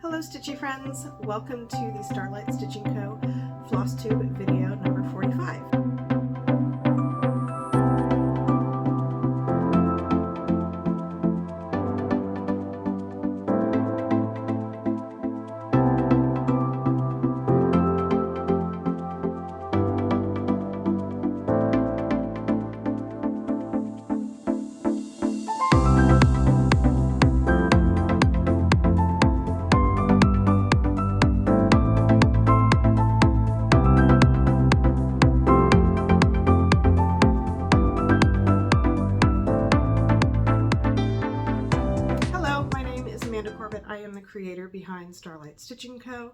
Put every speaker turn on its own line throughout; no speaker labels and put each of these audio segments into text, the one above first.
Hello Stitchy friends, welcome to the Starlight Stitching Co. Flosstube video number 45. I am the creator behind Starlight Stitching Co.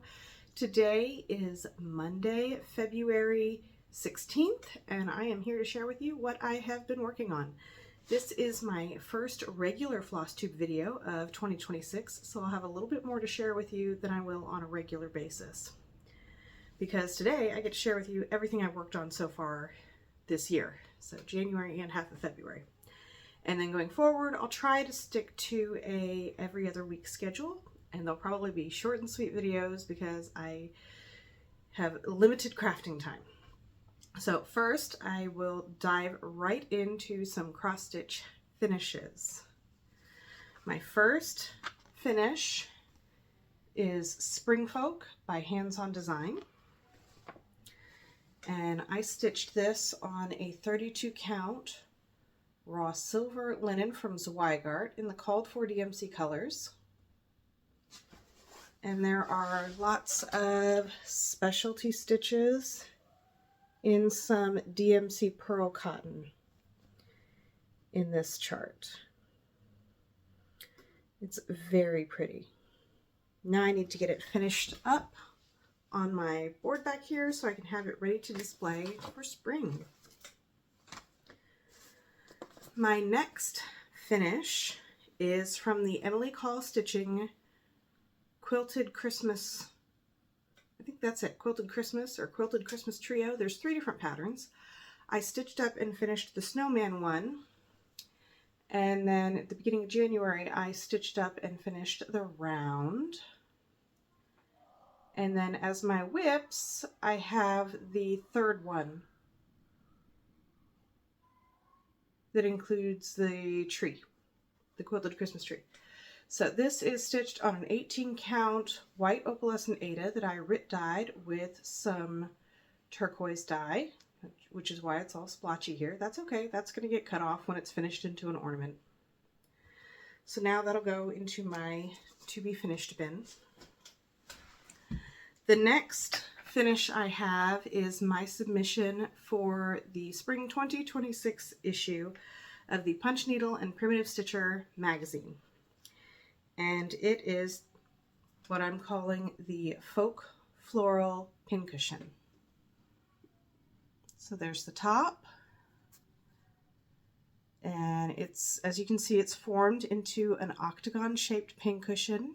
Today is Monday, February 16th, and I am here to share with you what I have been working on. This is my first regular Flosstube video of 2026, so I'll have a little bit more to share with you than I will on a regular basis. Because today I get to share with you everything I've worked on so far this year, so January and half of February. And then going forward, I'll try to stick to a every other week schedule, and they'll probably be short and sweet videos because I have limited crafting time. So first, I will dive right into some cross stitch finishes. My first finish is Spring Folk by Hands On Design. And I stitched this on a 32 count raw silver linen from Zweigart in the called for DMC colors. And there are lots of specialty stitches in some DMC pearl cotton in this chart. It's very pretty. Now I need to get it finished up on my board back here so I can have it ready to display for spring. My next finish is from the Emily Call Stitching Quilted Christmas, I think that's it, Quilted Christmas or Quilted Christmas Trio. There's 3 different patterns. I stitched up and finished the snowman one, and then at the beginning of January I stitched up and finished the round. And then as my whips, I have the third one that includes the tree, the quilted Christmas tree. So this is stitched on an 18 count white opalescent Aida that I Rit dyed with some turquoise dye, which is why it's all splotchy here. That's okay, that's going to get cut off when it's finished into an ornament. So now that'll go into my to be finished bin. The next finish I have is my submission for the spring 2026 issue of the Punch Needle and Primitive Stitcher magazine. And it is what I'm calling the Folk Floral Pincushion. So there's the top. And it's, as you can see, it's formed into an octagon shaped pincushion.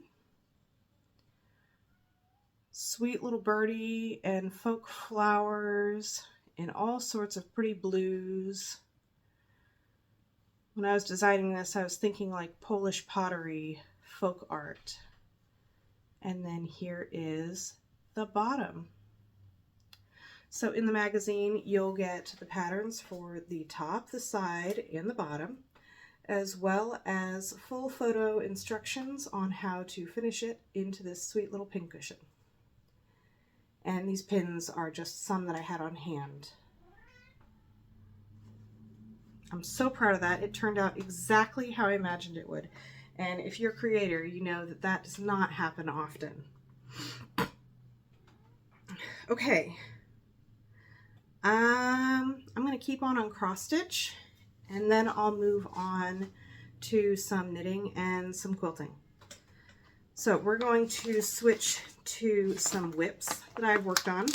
Sweet little birdie and folk flowers and all sorts of pretty blues. When I was designing this, I was thinking like Polish pottery folk art. And then here is the bottom. So in the magazine, you'll get the patterns for the top, the side, and the bottom, as well as full photo instructions on how to finish it into this sweet little pincushion. And these pins are just some that I had on hand. I'm so proud of that. It turned out exactly how I imagined it would. And if you're a creator, you know that that does not happen often. Okay. I'm going to keep on cross stitch, and then I'll move on to some knitting and some quilting. So we're going to switch to some whips that I've worked on.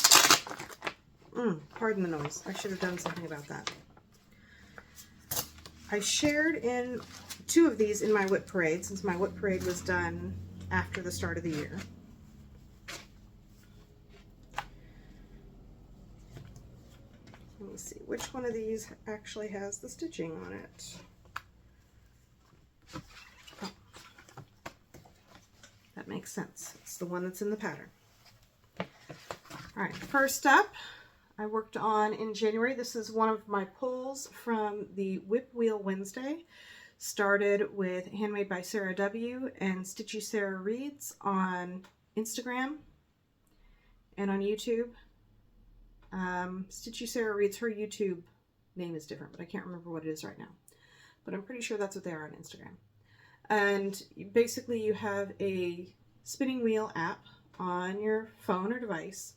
Pardon the noise. I should have done something about that. I shared in 2 of these in my whip parade, since my whip parade was done after the start of the year. Let me see, which one of these actually has the stitching on it? that makes sense. It's the one that's in the pattern. All right, first up, I worked on in January. This is one of my pulls from the Whip Wheel Wednesday. Started with Handmade by Sarah W. and Stitchy Sarah Reads on Instagram and on YouTube. Stitchy Sarah Reads, her YouTube name is different, but I can't remember what it is right now. But I'm pretty sure that's what they are on Instagram. And basically you have a spinning wheel app on your phone or device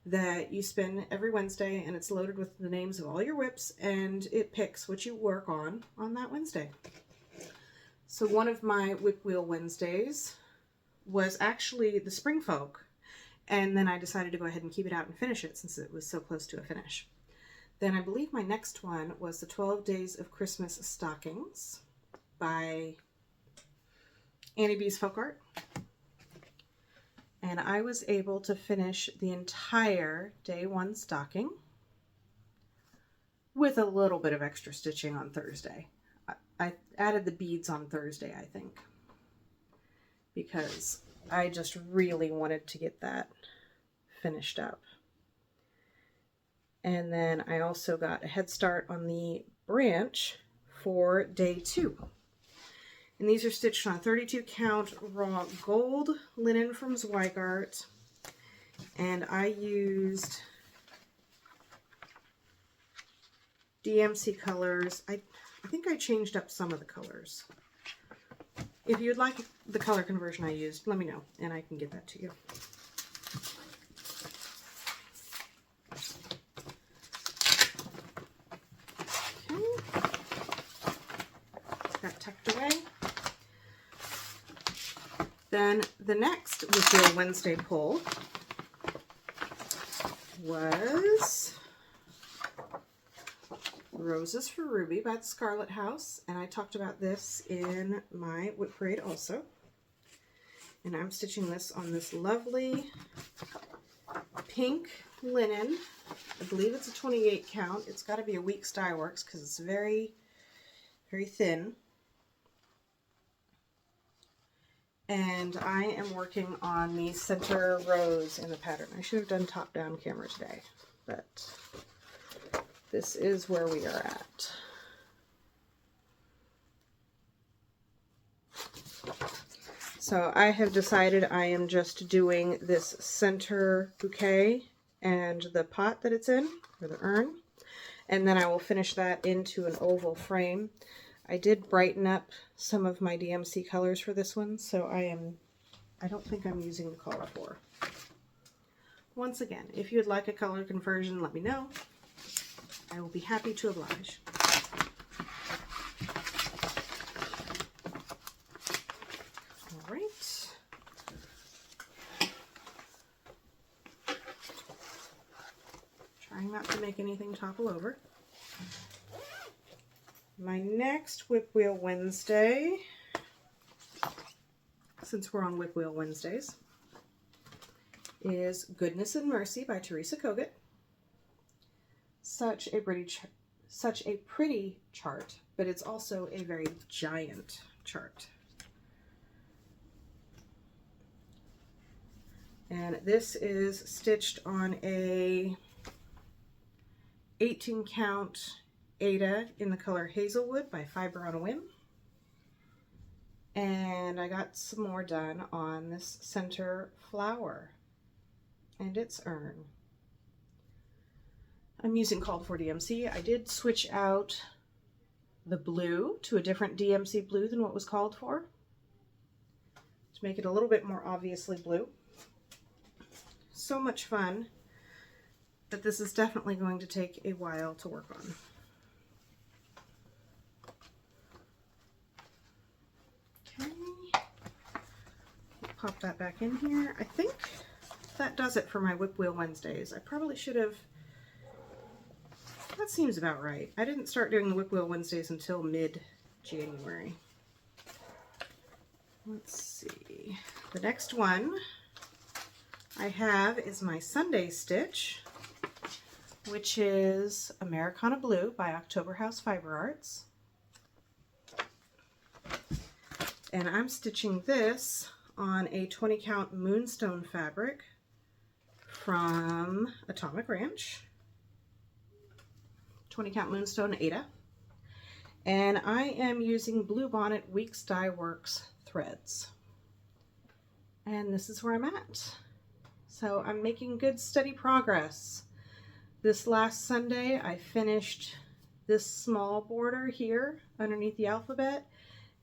that you spin every Wednesday, and it's loaded with the names of all your whips, and it picks what you work on that Wednesday. So one of my Whip Wheel Wednesdays was actually the Spring Folk, and then I decided to go ahead and keep it out and finish it since it was so close to a finish. Then I believe my next one was the 12 Days of Christmas Stockings by Annie B's Folk Art. And I was able to finish the entire day one stocking with a little bit of extra stitching on Thursday. I added the beads on Thursday, I think, because I just really wanted to get that finished up. And then I also got a head start on the branch for day 2. And these are stitched on 32 count raw gold linen from Zweigart. And I used DMC colors. I think I changed up some of the colors. If you'd like the color conversion I used, let me know and I can get that to you. Okay. That tucked away. Then the next Whip Wheel Wednesday pull was Roses for Ruby by the Scarlet House, and I talked about this in my Whip Parade also. And I'm stitching this on this lovely pink linen. I believe it's a 28 count. It's got to be a Weeks Dye Works because it's very, very thin. And I am working on the center rows in the pattern. I should have done top-down camera today, but this is where we are at. So I have decided I am just doing this center bouquet and the pot that it's in, or the urn, and then I will finish that into an oval frame. I did brighten up some of my DMC colors for this one, so I don't think I'm using the color 4. Once again, if you'd like a color conversion, let me know. I will be happy to oblige. All right. Trying not to make anything topple over. My next Whip Wheel Wednesday, since we're on Whip Wheel Wednesdays, is Goodness and Mercy by Teresa Kogut. Such a pretty chart, but it's also a very giant chart. And this is stitched on a 18 count Ada in the color Hazelwood by Fiber on a Whim. And I got some more done on this center flower and its urn. I'm using Called for DMC. I did switch out the blue to a different DMC blue than what was called for to make it a little bit more obviously blue. So much fun that this is definitely going to take a while to work on. Pop that back in here. I think that does it for my Whip Wheel Wednesdays. I probably should have, that seems about right. I didn't start doing the Whip Wheel Wednesdays until mid-January. Let's see. The next one I have is my Sunday stitch, which is Americana Blue by October House Fiber Arts. And I'm stitching this on a 20 count moonstone fabric from Atomic Ranch. 20 count moonstone Ada. And I am using Bluebonnet Weeks Dye Works threads. And this is where I'm at. So I'm making good steady progress. This last Sunday I finished this small border here underneath the alphabet,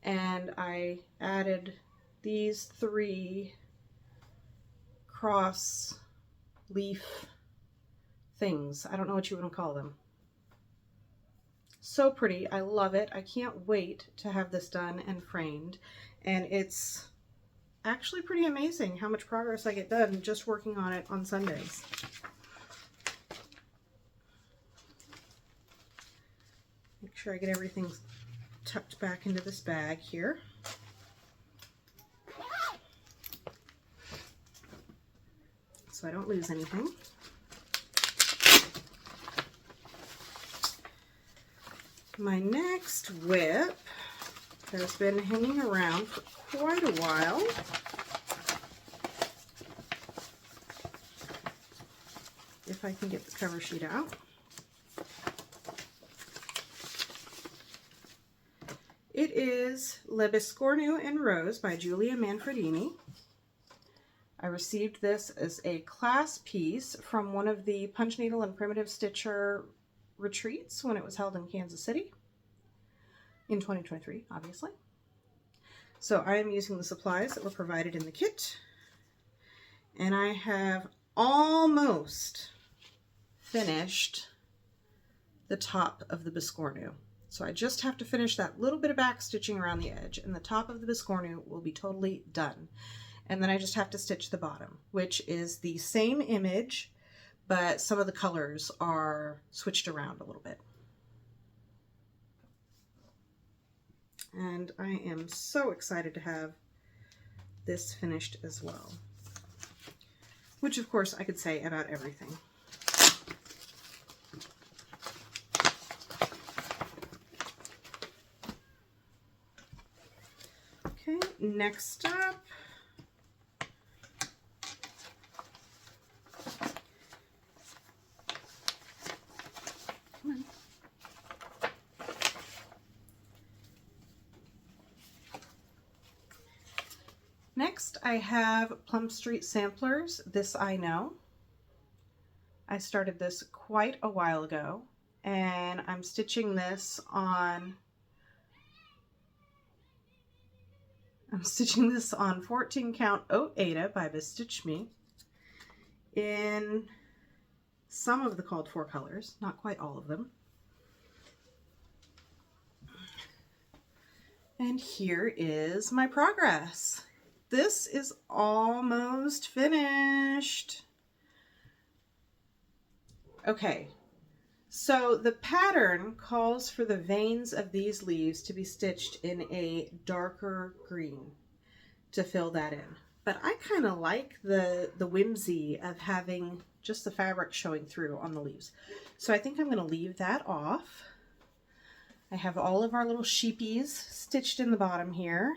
and I added these 3 cross leaf things. I don't know what you want to call them. So pretty. I love it. I can't wait to have this done and framed. And it's actually pretty amazing how much progress I get done just working on it on Sundays. Make sure I get everything tucked back into this bag here. So I don't lose anything. My next whip has been hanging around for quite a while. If I can get the cover sheet out. It is Le Biscornu en Rose by Julia Manfredini. I received this as a class piece from one of the Punch Needle and Primitive Stitcher retreats when it was held in Kansas City in 2023, obviously. So I am using the supplies that were provided in the kit, and I have almost finished the top of the Biscornu. So I just have to finish that little bit of back stitching around the edge, and the top of the Biscornu will be totally done. And then I just have to stitch the bottom, which is the same image, but some of the colors are switched around a little bit. And I am so excited to have this finished as well. Which of course I could say about everything. Okay, next up, come on. Next I have Plum Street Samplers, This I Know. I started this quite a while ago, and I'm stitching this on 14 count Oat Ada by Bestitch Me in some of the called for colors, not quite all of them. And here is my progress. This is almost finished. Okay, so the pattern calls for the veins of these leaves to be stitched in a darker green to fill that in. But I kind of like the whimsy of having just the fabric showing through on the leaves. So I think I'm going to leave that off. I have all of our little sheepies stitched in the bottom here.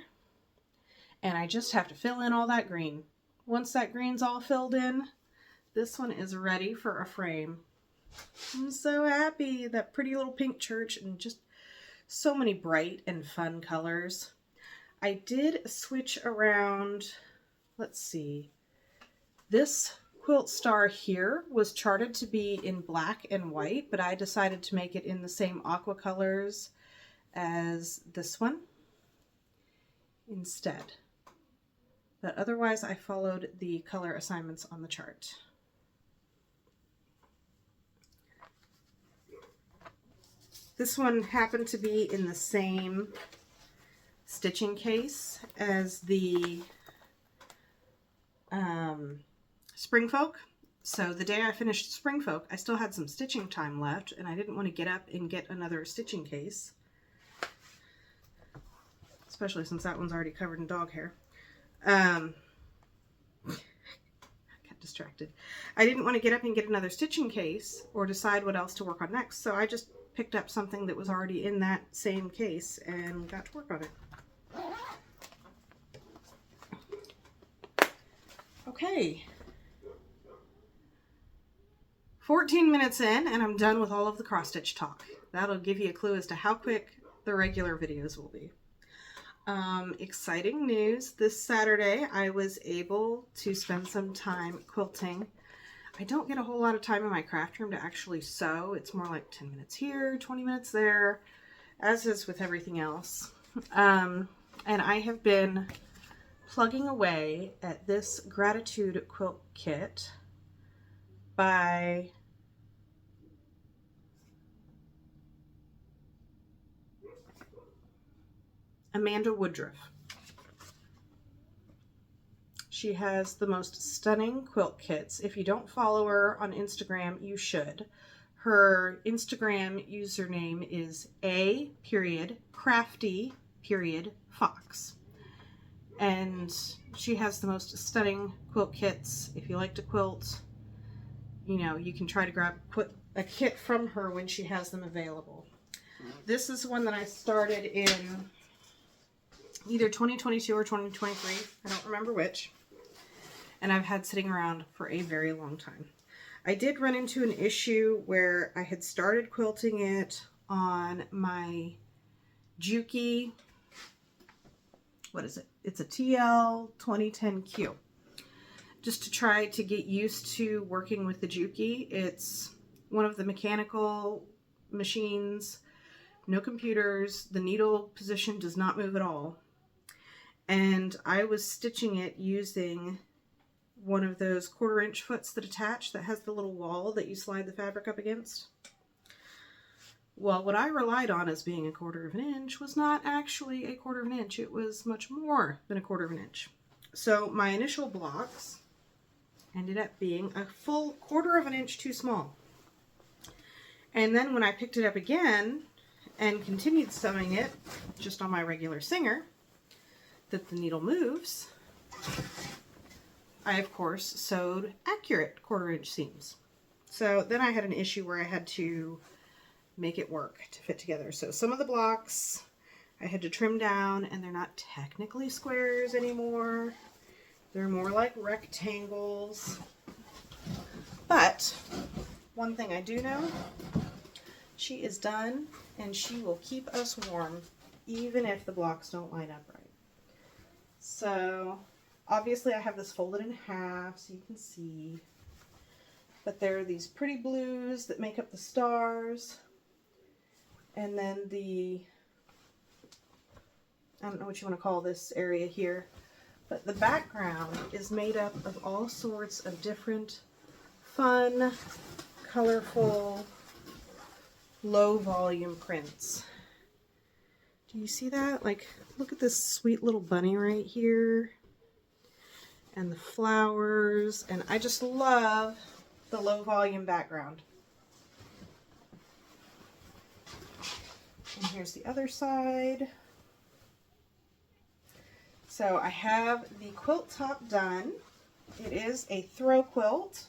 And I just have to fill in all that green. Once that green's all filled in, this one is ready for a frame. I'm so happy. That pretty little pink church and just so many bright and fun colors. I did switch around, let's see, this quilt star here was charted to be in black and white, but I decided to make it in the same aqua colors as this one instead. But otherwise I followed the color assignments on the chart. This one happened to be in the same stitching case as the Spring Folk. So the day I finished Spring Folk, I still had some stitching time left, and I didn't want to get up and get another stitching case, especially since that one's already covered in dog hair. I got distracted. I didn't want to get up and get another stitching case or decide what else to work on next, so I just picked up something that was already in that same case and got to work on it. Okay. 14 minutes in and I'm done with all of the cross stitch talk. That'll give you a clue as to how quick the regular videos will be. Exciting news. This Saturday I was able to spend some time quilting. I don't get a whole lot of time in my craft room to actually sew. It's more like 10 minutes here, 20 minutes there, as is with everything else. And I have been plugging away at this Gratitude quilt kit by Amanda Woodruff. She has the most stunning quilt kits. If you don't follow her on Instagram, you should. Her Instagram username is a.crafty.fox. And she has the most stunning quilt kits. If you like to quilt, you know, you can try to grab a kit from her when she has them available. This is one that I started in either 2022 or 2023. I don't remember which. And I've had sitting around for a very long time. I did run into an issue where I had started quilting it on my Juki. What is it? It's a TL 2010Q. Just to try to get used to working with the Juki. It's one of the mechanical machines, no computers. The needle position does not move at all. And I was stitching it using one of those 1/4 inch foots that attach that has the little wall that you slide the fabric up against. Well, what I relied on as being 1/4 inch was not actually 1/4 inch. It was much more than 1/4 inch. So my initial blocks ended up being a full 1/4 inch too small. And then when I picked it up again and continued sewing it just on my regular Singer that the needle moves, I of course sewed accurate 1/4 inch seams. So then I had an issue where I had to make it work to fit together. So some of the blocks I had to trim down, and they're not technically squares anymore. They're more like rectangles. But one thing I do know, she is done and she will keep us warm even if the blocks don't line up right. So obviously I have this folded in half so you can see, but there are these pretty blues that make up the stars, and then the, I don't know what you want to call this area here, but the background is made up of all sorts of different fun, colorful, low volume prints. Do you see that? Like, look at this sweet little bunny right here, and the flowers, and I just love the low volume background. And here's the other side. So I have the quilt top done. It is a throw quilt.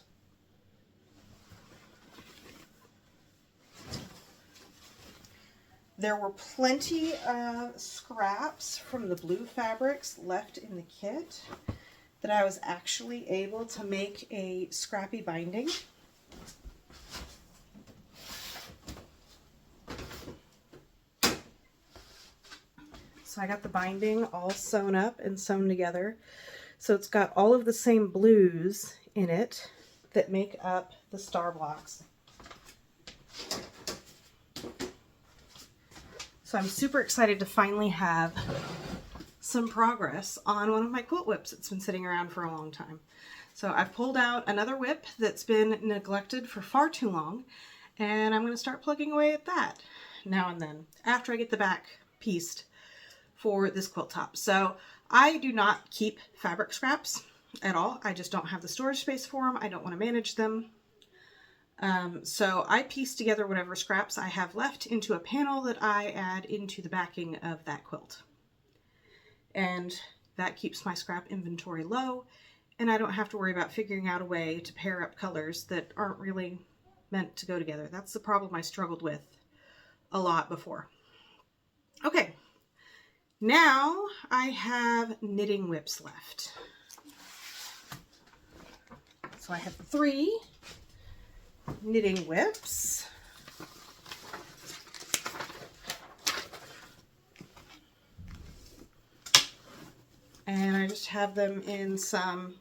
There were plenty of scraps from the blue fabrics left in the kit that I was actually able to make a scrappy binding. So I got the binding all sewn up and sewn together. So it's got all of the same blues in it that make up the star blocks. So I'm super excited to finally have some progress on one of my quilt whips that's been sitting around for a long time. So I've pulled out another whip that's been neglected for far too long, and I'm going to start plugging away at that now and then after I get the back pieced for this quilt top. So I do not keep fabric scraps at all. I just don't have the storage space for them. I don't want to manage them. So I piece together whatever scraps I have left into a panel that I add into the backing of that quilt. And that keeps my scrap inventory low, and I don't have to worry about figuring out a way to pair up colors that aren't really meant to go together. That's the problem I struggled with a lot before. Okay, now I have knitting whips left. So I have 3 knitting whips. And I just have them in some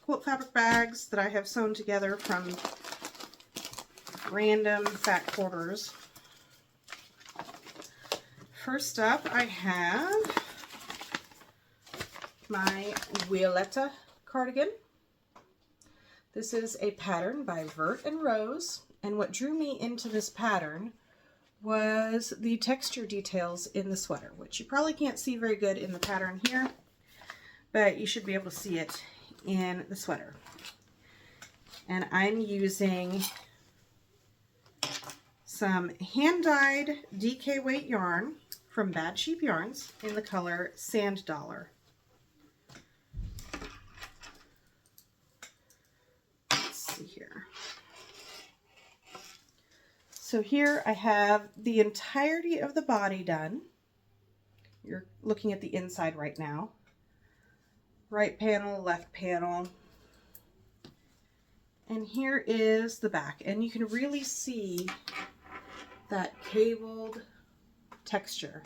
quilt fabric bags that I have sewn together from random fat quarters. First up, I have my Violetta cardigan. This is a pattern by Vert and Rose, and what drew me into this pattern was the texture details in the sweater, which you probably can't see very good in the pattern here, but you should be able to see it in the sweater. And I'm using some hand-dyed DK weight yarn from Bad Sheep Yarns in the color Sand Dollar. Let's see here. So here I have the entirety of the body done. You're looking at the inside right now. Right panel, left panel. And here is the back, and you can really see that cabled texture.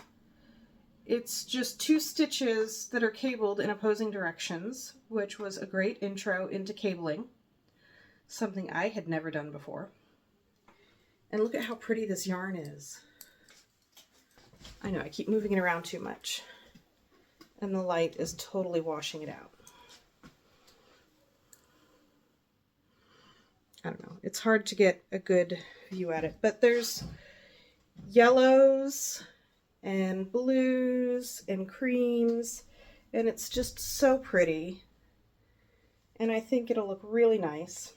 It's just 2 stitches that are cabled in opposing directions, which was a great intro into cabling, something I had never done before. And look at how pretty this yarn is. I know I keep moving it around too much, and the light is totally washing it out. I don't know, it's hard to get a good view at it, but there's yellows and blues and creams, and it's just so pretty, and I think it'll look really nice.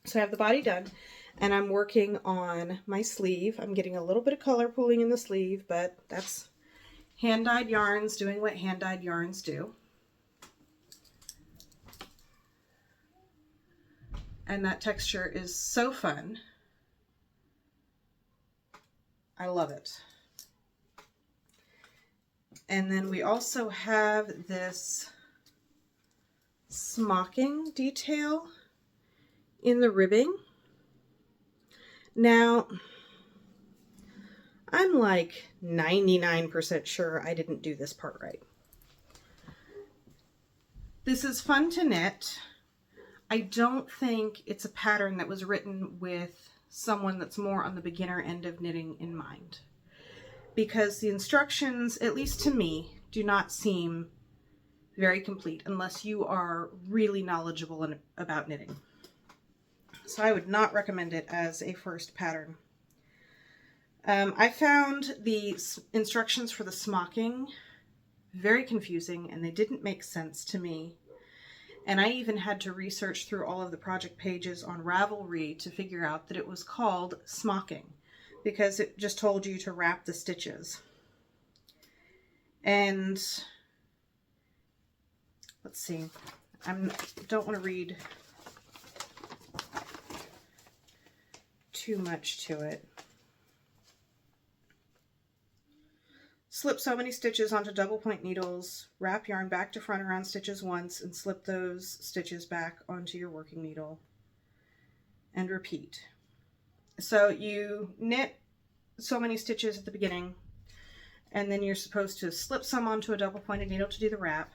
So I have the body done, and I'm working on my sleeve. I'm getting a little bit of color pooling in the sleeve, but that's hand-dyed yarns doing what hand-dyed yarns do. And that texture is so fun. I love it. And then we also have this smocking detail in the ribbing. Now, I'm like 99% sure I didn't do this part right. This is fun to knit. I don't think it's a pattern that was written with someone that's more on the beginner end of knitting in mind, because the instructions, at least to me, do not seem very complete unless you are really knowledgeable about knitting. So I would not recommend it as a first pattern. I found the instructions for the smocking very confusing, and they didn't make sense to me. And I even had to research through all of the project pages on Ravelry to figure out that it was called smocking, because it just told you to wrap the stitches. And let's see, I don't want to read too much to it. Slip so many stitches onto double point needles, wrap yarn back to front around stitches once, and slip those stitches back onto your working needle, and repeat. So you knit so many stitches at the beginning, and then you're supposed to slip some onto a double pointed needle to do the wrap,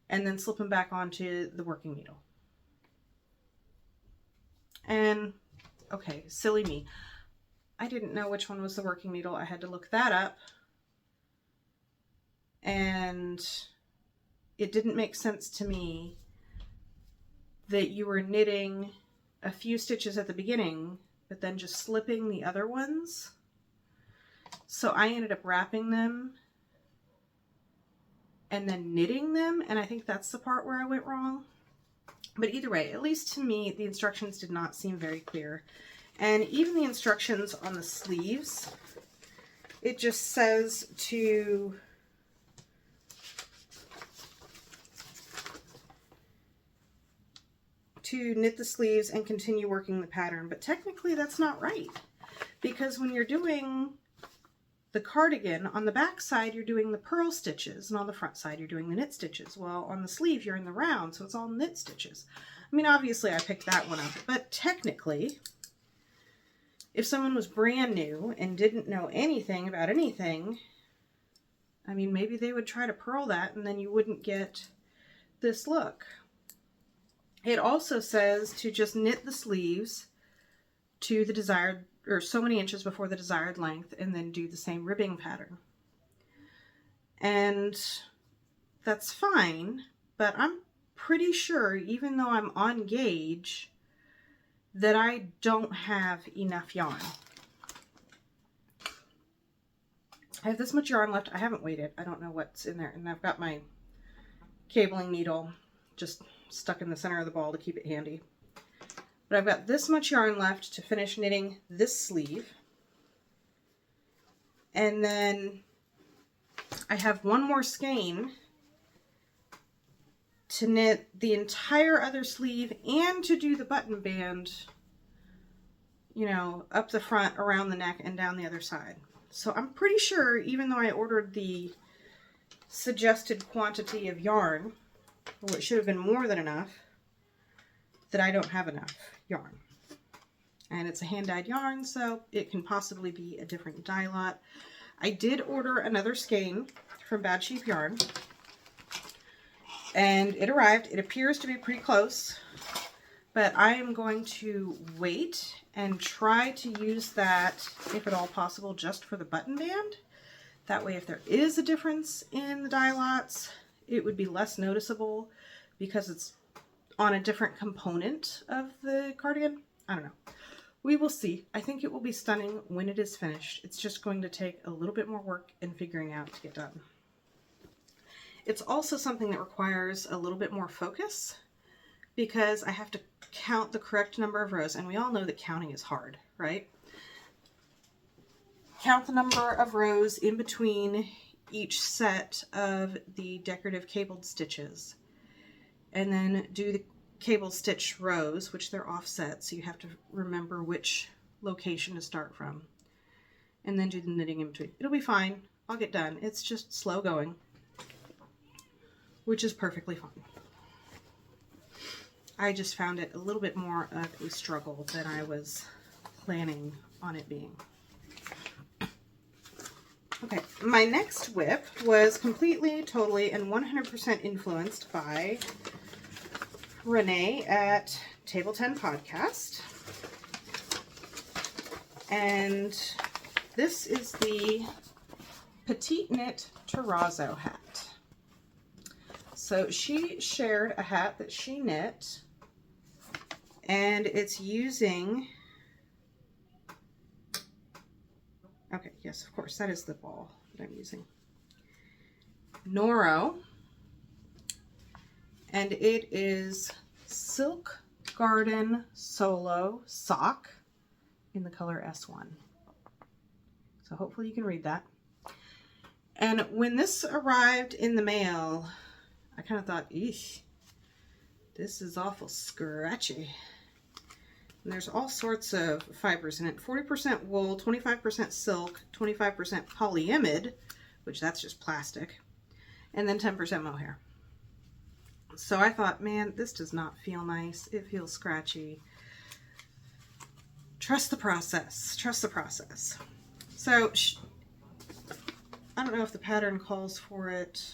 and then slip them back onto the working needle. And okay, silly me, I didn't know which one was the working needle. I had to look that up. And it didn't make sense to me that you were knitting a few stitches at the beginning, but then just slipping the other ones. So I ended up wrapping them and then knitting them, and I think that's the part where I went wrong. But either way, at least to me, the instructions did not seem very clear. And even the instructions on the sleeves, it just says to knit the sleeves and continue working the pattern, but technically that's not right, because when you're doing the cardigan, on the back side you're doing the purl stitches, and on the front side you're doing the knit stitches. Well, on the sleeve you're in the round, so it's all knit stitches. I mean, obviously I picked that one up, but technically, if someone was brand new and didn't know anything about anything, I mean, maybe they would try to purl that and then you wouldn't get this look. It also says to just knit the sleeves to the desired, or so many inches before the desired length, and then do the same ribbing pattern. And that's fine, but I'm pretty sure, even though I'm on gauge, that I don't have enough yarn. I have this much yarn left. I haven't weighed it. I don't know what's in there. And I've got my cabling needle just stuck in the center of the ball to keep it handy. But I've got this much yarn left to finish knitting this sleeve. And then I have one more skein to knit the entire other sleeve and to do the button band, you know, up the front, around the neck, and down the other side. So I'm pretty sure, even though I ordered the suggested quantity of yarn, which should have been more than enough, that I don't have enough yarn. And it's a hand-dyed yarn, so it can possibly be a different dye lot. I did order another skein from Bad Sheep Yarn, and it arrived. It appears to be pretty close, but I am going to wait and try to use that, if at all possible, just for the button band. That way, if there is a difference in the dye lots, it would be less noticeable because it's on a different component of the cardigan. I don't know. We will see. I think it will be stunning when it is finished. It's just going to take a little bit more work and figuring out to get done. It's also something that requires a little bit more focus because I have to count the correct number of rows, and we all know that counting is hard, right? Count the number of rows in between each set of the decorative cabled stitches, and then do the cable stitch rows, which they're offset, so you have to remember which location to start from, and then do the knitting in between. It'll be fine. I'll get done. It's just slow going, which is perfectly fine. I just found it a little bit more of a struggle than I was planning on it being. Okay, my next whip was completely, totally, and 100% influenced by Renee at Table 10 Podcast. And this is the Petite Knit Terrazzo hat. So she shared a hat that she knit, and it's using, okay, yes, of course, that is the ball that I'm using, Noro, and it is Silk Garden Solo Sock in the color S1. So hopefully you can read that. And when this arrived in the mail, I kind of thought, eesh, this is awful scratchy. And there's all sorts of fibers in it. 40% wool, 25% silk, 25% polyimide, which that's just plastic, and then 10% mohair. So I thought, man, this does not feel nice. It feels scratchy. Trust the process. Trust the process. So I don't know if the pattern calls for it.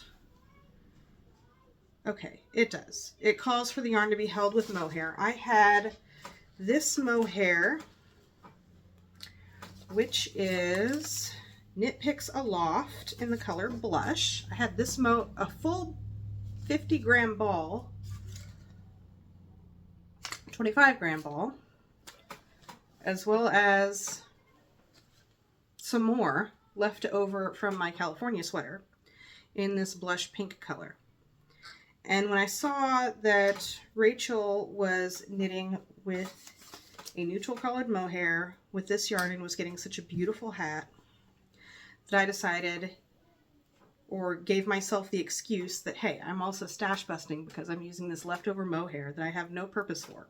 Okay, it does. It calls for the yarn to be held with mohair. I had this mohair, which is Knit Picks Aloft in the color Blush. I had this a full 50-gram ball, 25-gram ball, as well as some more left over from my California sweater in this blush pink color. And when I saw that Rachel was knitting with a neutral colored mohair with this yarn and was getting such a beautiful hat, that I decided, or gave myself the excuse that, hey, I'm also stash busting because I'm using this leftover mohair that I have no purpose for.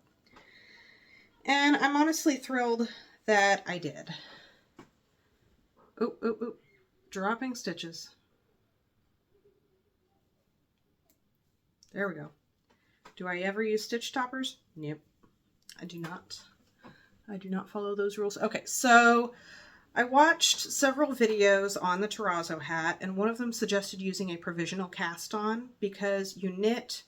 And I'm honestly thrilled that I did. Oh, dropping stitches. There we go. Do I ever use stitch stoppers? Nope, I do not. I do not follow those rules. Okay, so I watched several videos on the terrazzo hat, and one of them suggested using a provisional cast on because you knit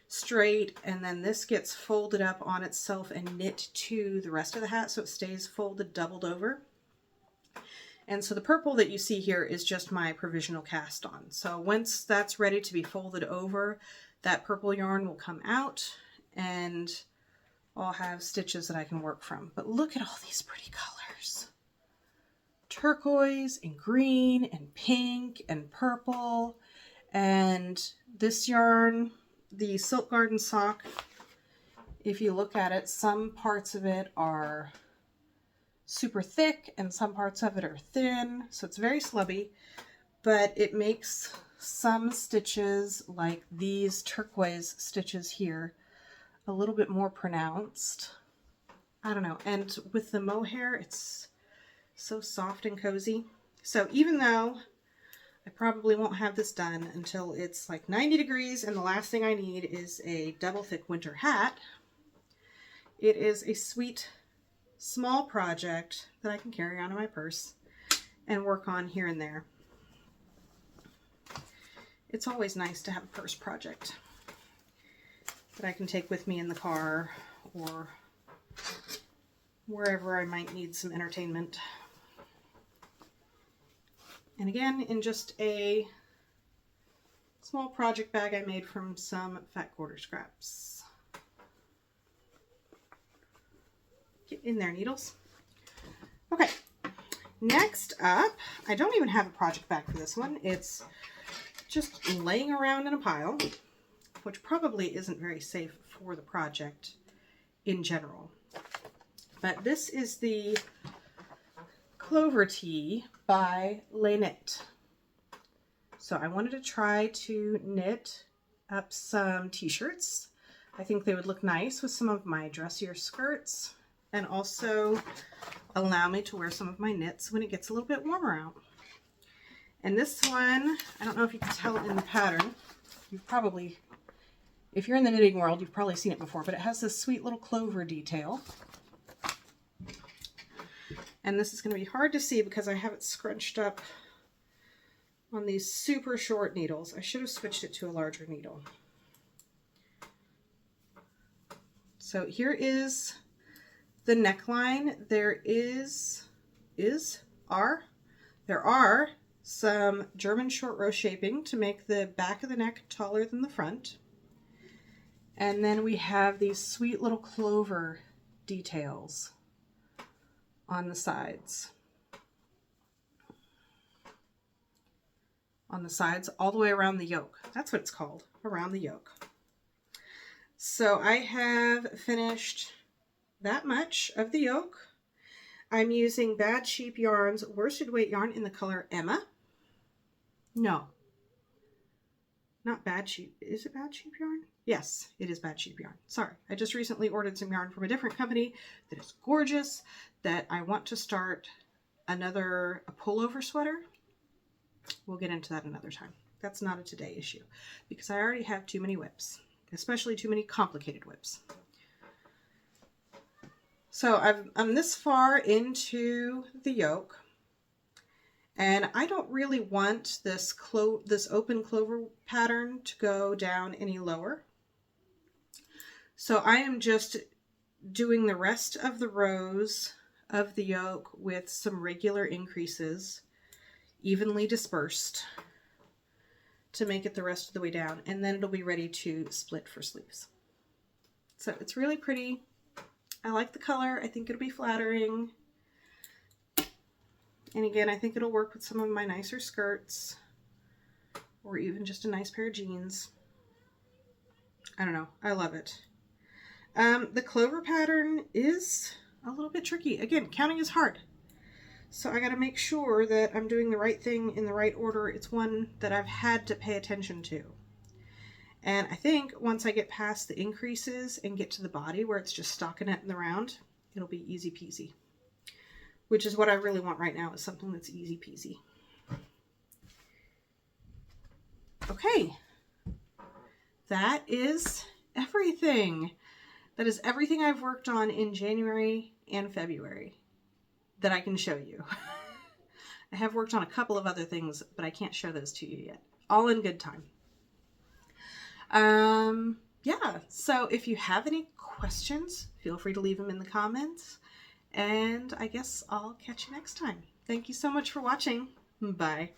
straight and then this gets folded up on itself and knit to the rest of the hat so it stays folded doubled over. And so the purple that you see here is just my provisional cast on. So once that's ready to be folded over, that purple yarn will come out and I'll have stitches that I can work from. But look at all these pretty colors. Turquoise and green and pink and purple. And this yarn, the Silk Garden sock, if you look at it, some parts of it are super thick and some parts of it are thin. So it's very slubby, but it makes some stitches, like these turquoise stitches here, a little bit more pronounced. I don't know. And with the mohair, it's so soft and cozy. So even though I probably won't have this done until it's like 90 degrees and the last thing I need is a double thick winter hat, it is a sweet small project that I can carry on in my purse and work on here and there. It's always nice to have a purse project that I can take with me in the car or wherever I might need some entertainment. And again, in just a small project bag I made from some fat quarter scraps. Get in there, needles. Okay, next up, I don't even have a project bag for this one. It's just laying around in a pile, which probably isn't very safe for the project in general. But this is the Clover Tee by Les Knit. So I wanted to try to knit up some t-shirts. I think they would look nice with some of my dressier skirts and also allow me to wear some of my knits when it gets a little bit warmer out. And this one, I don't know if you can tell in the pattern, you've probably, if you're in the knitting world, you've probably seen it before, but it has this sweet little clover detail. And this is going to be hard to see because I have it scrunched up on these super short needles. I should have switched it to a larger needle. So here is the neckline. There are some German short row shaping to make the back of the neck taller than the front. And then we have these sweet little clover details on the sides. On the sides, all the way around the yoke. That's what it's called, around the yoke. So I have finished that much of the yoke. I'm using Bad Sheep Yarn's worsted weight yarn in the color Emma. No, not Bad Sheep. Is it Bad Sheep Yarn? Yes, it is Bad Sheep Yarn. Sorry, I just recently ordered some yarn from a different company that is gorgeous, that I want to start a pullover sweater. We'll get into that another time. That's not a today issue because I already have too many whips, especially too many complicated whips. So I'm this far into the yoke, and I don't really want this open clover pattern to go down any lower. So I am just doing the rest of the rows of the yoke with some regular increases, evenly dispersed, to make it the rest of the way down, and then it'll be ready to split for sleeves. So it's really pretty. I like the color. I think it'll be flattering. And again, I think it'll work with some of my nicer skirts or even just a nice pair of jeans. I don't know. I love it. The clover pattern is a little bit tricky. Again, counting is hard. So I got to make sure that I'm doing the right thing in the right order. It's one that I've had to pay attention to. And I think once I get past the increases and get to the body where it's just stockinette in the round, it'll be easy peasy. Which is what I really want right now, is something that's easy peasy. Okay, that is everything. That is everything I've worked on in January and February that I can show you. I have worked on a couple of other things, but I can't show those to you yet. All in good time. Yeah, so if you have any questions, feel free to leave them in the comments. And I guess I'll catch you next time. Thank you so much for watching. Bye.